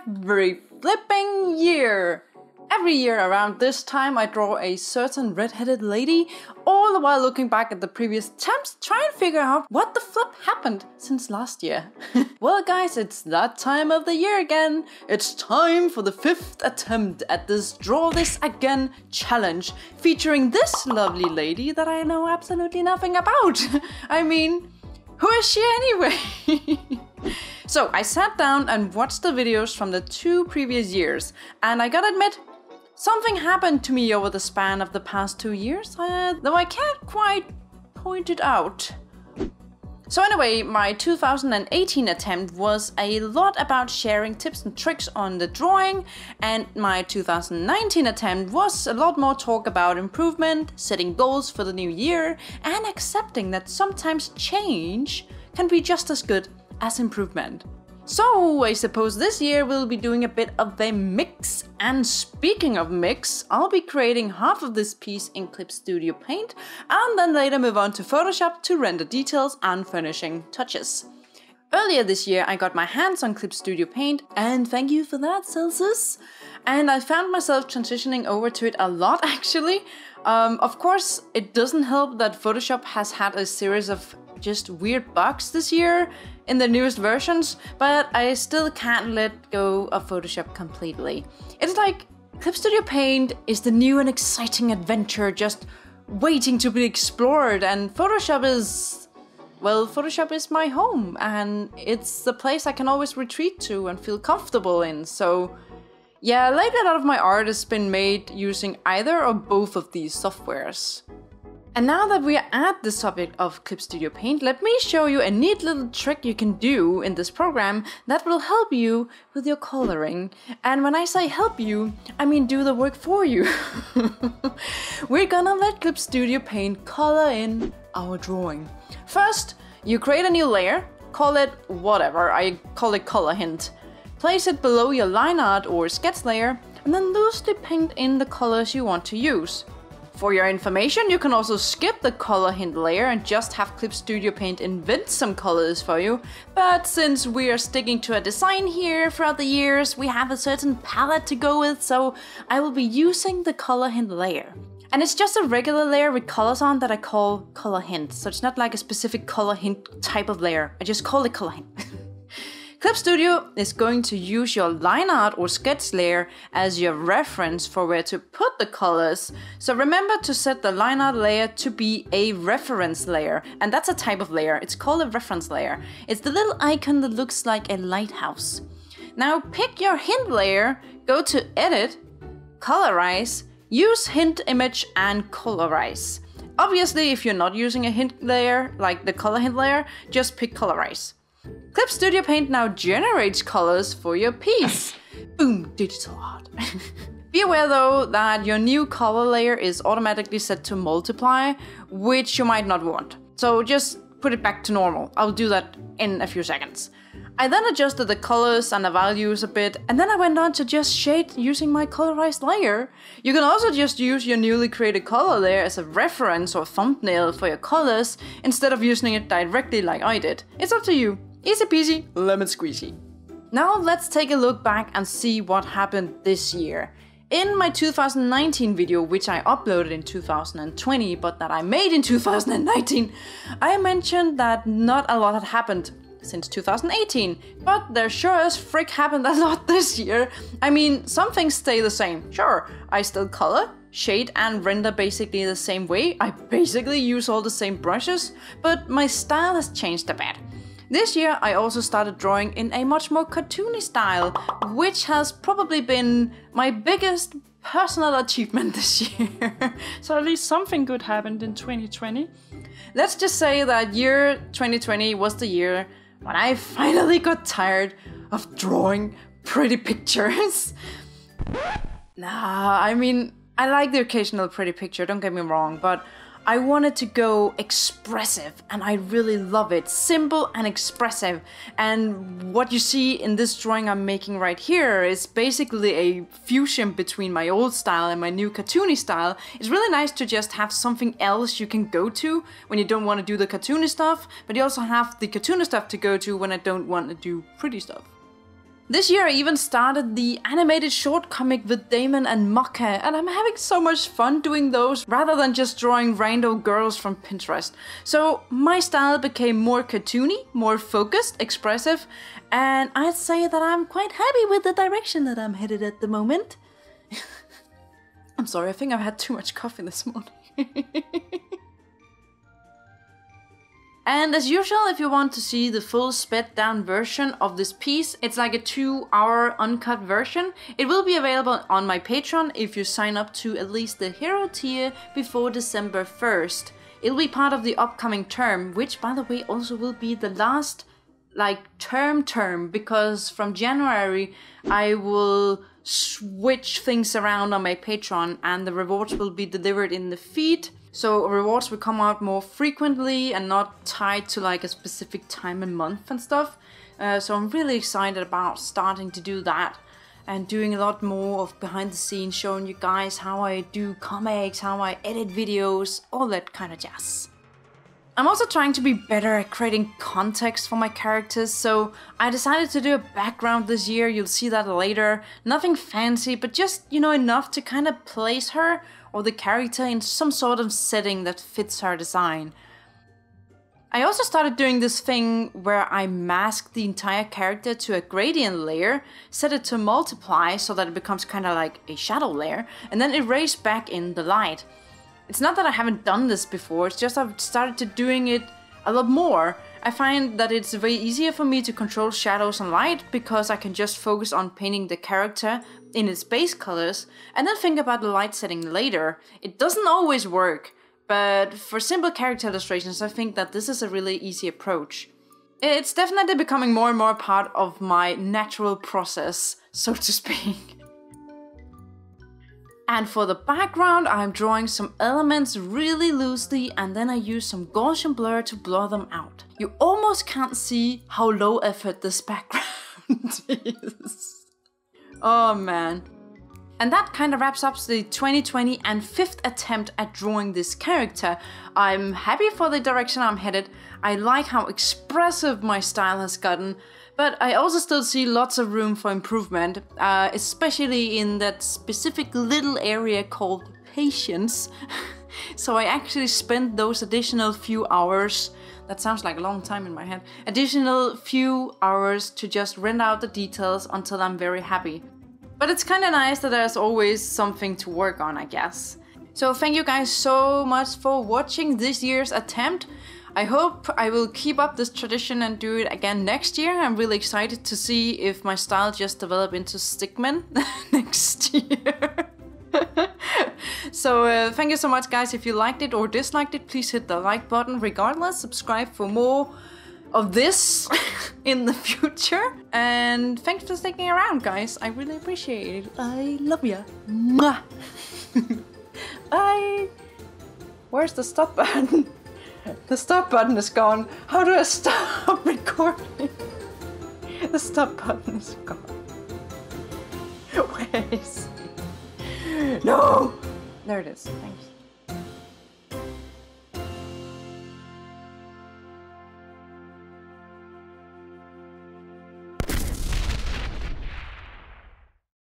every flipping year. Every year around this time I draw a certain red-headed lady, all the while looking back at the previous attempts, trying to figure out what the flip happened since last year. Well guys, it's that time of the year again. It's time for the 5th attempt at this Draw This Again challenge, featuring this lovely lady that I know absolutely nothing about. I mean, who is she anyway? So I sat down and watched the videos from the 2 previous years, and I gotta admit, something happened to me over the span of the past 2 years, though I can't quite point it out. So anyway, my 2018 attempt was a lot about sharing tips and tricks on the drawing, and my 2019 attempt was a lot more talk about improvement, setting goals for the new year, and accepting that sometimes change can be just as good as improvement. So I suppose this year we'll be doing a bit of a mix, and speaking of mix, I'll be creating half of this piece in Clip Studio Paint and then later move on to Photoshop to render details and finishing touches. Earlier this year I got my hands on Clip Studio Paint, and thank you for that, Celsius, and I found myself transitioning over to it a lot actually. Of course, it doesn't help that Photoshop has had a series of just weird bugs this year in the newest versions, but I still can't let go of Photoshop completely. It's like Clip Studio Paint is the new and exciting adventure just waiting to be explored, and Photoshop is, well, Photoshop is my home, and it's the place I can always retreat to and feel comfortable in. So yeah, lately a lot of my art has been made using either or both of these softwares. And now that we are at the subject of Clip Studio Paint, let me show you a neat little trick you can do in this program that will help you with your coloring. And when I say help you, I mean do the work for you. We're gonna let Clip Studio Paint color in our drawing. First, you create a new layer, call it whatever, I call it color hint. Place it below your line art or sketch layer, and then loosely paint in the colors you want to use. For your information, you can also skip the color hint layer and just have Clip Studio Paint invent some colors for you. But since we are sticking to a design here throughout the years, we have a certain palette to go with, so I will be using the color hint layer. And it's just a regular layer with colors on that I call color hint, so it's not like a specific color hint type of layer, I just call it color hint. Clip Studio is going to use your line art or sketch layer as your reference for where to put the colors. So remember to set the line art layer to be a reference layer. And that's a type of layer. It's called a reference layer. It's the little icon that looks like a lighthouse. Now pick your hint layer, go to Edit, Colorize, use hint image and colorize. Obviously, if you're not using a hint layer, like the color hint layer, just pick Colorize. Clip Studio Paint now generates colors for your piece. Boom, digital art. Be aware though that your new color layer is automatically set to multiply, which you might not want. So just put it back to normal. I'll do that in a few seconds. I then adjusted the colors and the values a bit, and then I went on to just shade using my colorized layer. You can also just use your newly created color layer as a reference or thumbnail for your colors, instead of using it directly like I did. It's up to you. Easy peasy, lemon squeezy. Now let's take a look back and see what happened this year. In my 2019 video, which I uploaded in 2020, but that I made in 2019, I mentioned that not a lot had happened since 2018, but there sure as frick happened a lot this year. I mean, some things stay the same. Sure, I still color, shade and render basically the same way. I basically use all the same brushes, but my style has changed a bit. This year I also started drawing in a much more cartoony style, which has probably been my biggest personal achievement this year. So at least something good happened in 2020. Let's just say that year 2020 was the year when I finally got tired of drawing pretty pictures. Nah, I mean, I like the occasional pretty picture, don't get me wrong, but I wanted to go expressive, and I really love it. Simple and expressive. And what you see in this drawing I'm making right here is basically a fusion between my old style and my new cartoony style. It's really nice to just have something else you can go to when you don't want to do the cartoony stuff, but you also have the cartoony stuff to go to when I don't want to do pretty stuff. This year I even started the animated short comic with Damon and Maka, and I'm having so much fun doing those rather than just drawing rando girls from Pinterest. So my style became more cartoony, more focused, expressive, and I'd say that I'm quite happy with the direction that I'm headed at the moment. I'm sorry, I think I've had too much coffee this morning. And as usual, if you want to see the full sped down version of this piece, it's like a 2-hour uncut version. It will be available on my Patreon if you sign up to at least the hero tier before December 1st. It'll be part of the upcoming term, which by the way also will be the last term, because from January I will switch things around on my Patreon and the rewards will be delivered in the feed. So rewards will come out more frequently and not tied to like a specific time and month and stuff. So I'm really excited about starting to do that and doing a lot more of behind the scenes, showing you guys how I do comics, how I edit videos, all that kind of jazz. I'm also trying to be better at creating context for my characters, so I decided to do a background this year. You'll see that later. Nothing fancy, but just, you know, enough to kind of place her or the character in some sort of setting that fits her design. I also started doing this thing where I mask the entire character to a gradient layer, set it to multiply so that it becomes kind of like a shadow layer, and then erase back in the light. It's not that I haven't done this before, it's just I've started to doing it a lot more. I find that it's way easier for me to control shadows and light because I can just focus on painting the character in its base colors and then think about the light setting later. It doesn't always work, but for simple character illustrations I think that this is a really easy approach. It's definitely becoming more and more part of my natural process, so to speak. And for the background, I'm drawing some elements really loosely and then I use some Gaussian blur to blur them out. You almost can't see how low effort this background is. Oh man. And that kind of wraps up the 2020 and 5th attempt at drawing this character. I'm happy for the direction I'm headed. I like how expressive my style has gotten. But I also still see lots of room for improvement, especially in that specific little area called patience. So I actually spent those additional few hours, that sounds like a long time in my head, additional few hours to just rent out the details until I'm very happy. But it's kind of nice that there's always something to work on, I guess. So thank you guys so much for watching this year's attempt. I hope I will keep up this tradition and do it again next year. I'm really excited to see if my style just develops into stickman next year. So thank you so much guys. If you liked it or disliked it, please hit the like button. Regardless, subscribe for more of this in the future. And thanks for sticking around guys. I really appreciate it. I love ya. Mwah. Bye. Where's the stop button? The stop button is gone. How do I stop recording? The stop button is gone. Where is it? No! There it is. Thanks.